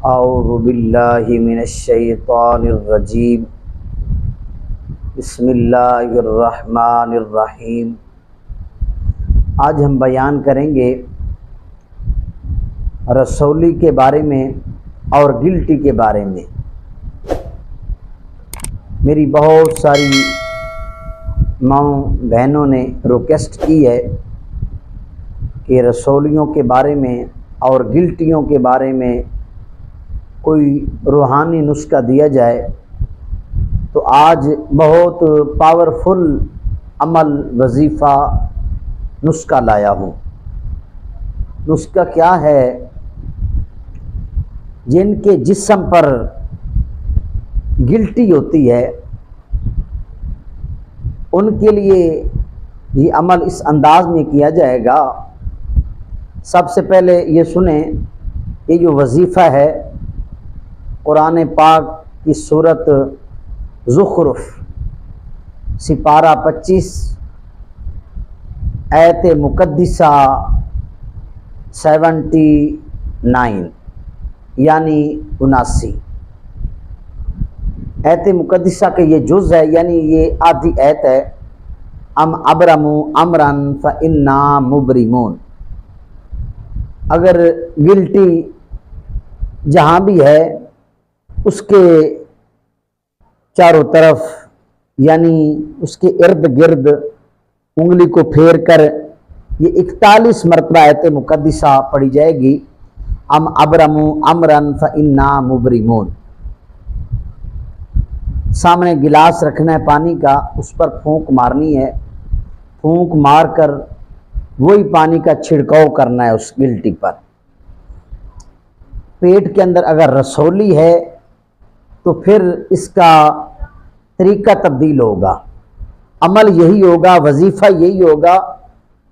اعوذ باللہ من الشیطان الرجیم بسم اللہ الرحمن الرحیم۔ آج ہم بیان کریں گے رسولی کے بارے میں اور گلٹی کے بارے میں۔ میری بہت ساری ماؤں بہنوں نے ریکویسٹ کی ہے کہ رسولیوں کے بارے میں اور گلٹیوں کے بارے میں کوئی روحانی نسخہ دیا جائے، تو آج بہت پاورفل عمل وظیفہ نسخہ لایا ہوں۔ نسخہ کیا ہے؟ جن کے جسم پر گلٹی ہوتی ہے ان کے لیے یہ عمل اس انداز میں کیا جائے گا۔ سب سے پہلے یہ سنیں، یہ جو وظیفہ ہے قرآن پاک کی سورت زخرف سپارہ 25 آیت مقدسہ 79 یعنی 79 آیت مقدسہ کا یہ جز ہے، یعنی یہ آدھی آیت ہے۔ ام ابرموا امرا فانا مبرمون۔ اگر گلٹی جہاں بھی ہے اس کے چاروں طرف یعنی اس کے ارد گرد انگلی کو پھیر کر یہ 41 مرتبہ آیت مقدسہ پڑھی جائے گی۔ ام ابرموا امرا فانا مبرمون۔ سامنے گلاس رکھنا ہے پانی کا، اس پر پھونک مارنی ہے، پھونک مار کر وہی پانی کا چھڑکاؤ کرنا ہے اس گلٹی پر۔ پیٹ کے اندر اگر رسولی ہے تو پھر اس کا طریقہ تبدیل ہوگا، عمل یہی ہوگا، وظیفہ یہی ہوگا،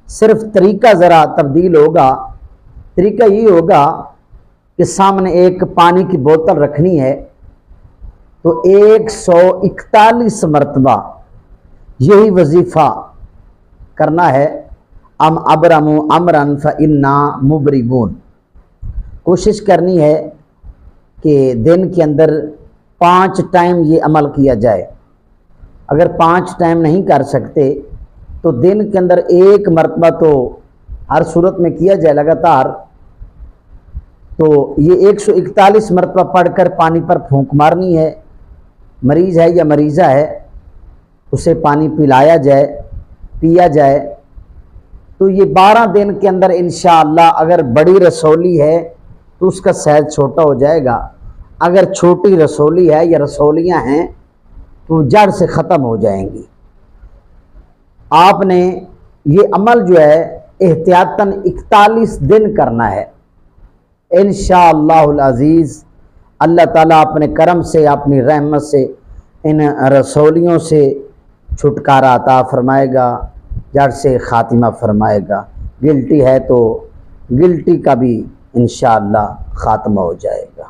صرف طریقہ ذرا تبدیل ہوگا۔ طریقہ یہی ہوگا کہ سامنے ایک پانی کی بوتل رکھنی ہے تو 141 مرتبہ یہی وظیفہ کرنا ہے۔ ام ابرموا امرا فانا مبرمون۔ کوشش کرنی ہے کہ دن کے اندر 5 ٹائم یہ عمل کیا جائے۔ اگر 5 ٹائم نہیں کر سکتے تو دن کے اندر 1 مرتبہ تو ہر صورت میں کیا جائے لگاتار۔ تو یہ 141 مرتبہ پڑھ کر پانی پر پھونک مارنی ہے۔ مریض ہے یا مریضہ ہے اسے پانی پلایا جائے، پیا جائے۔ تو یہ 12 دن کے اندر انشاءاللہ اگر بڑی رسولی ہے تو اس کا سائز چھوٹا ہو جائے گا، اگر چھوٹی رسولی ہے یا رسولیاں ہیں تو جڑ سے ختم ہو جائیں گی۔ آپ نے یہ عمل جو ہے احتیاطاً 41 دن کرنا ہے انشاءاللہ العزیز۔ اللہ تعالیٰ اپنے کرم سے، اپنی رحمت سے ان رسولیوں سے چھٹکارا عطا فرمائے گا، جڑ سے خاتمہ فرمائے گا۔ گلٹی ہے تو گلٹی کا بھی انشاءاللہ خاتمہ ہو جائے گا۔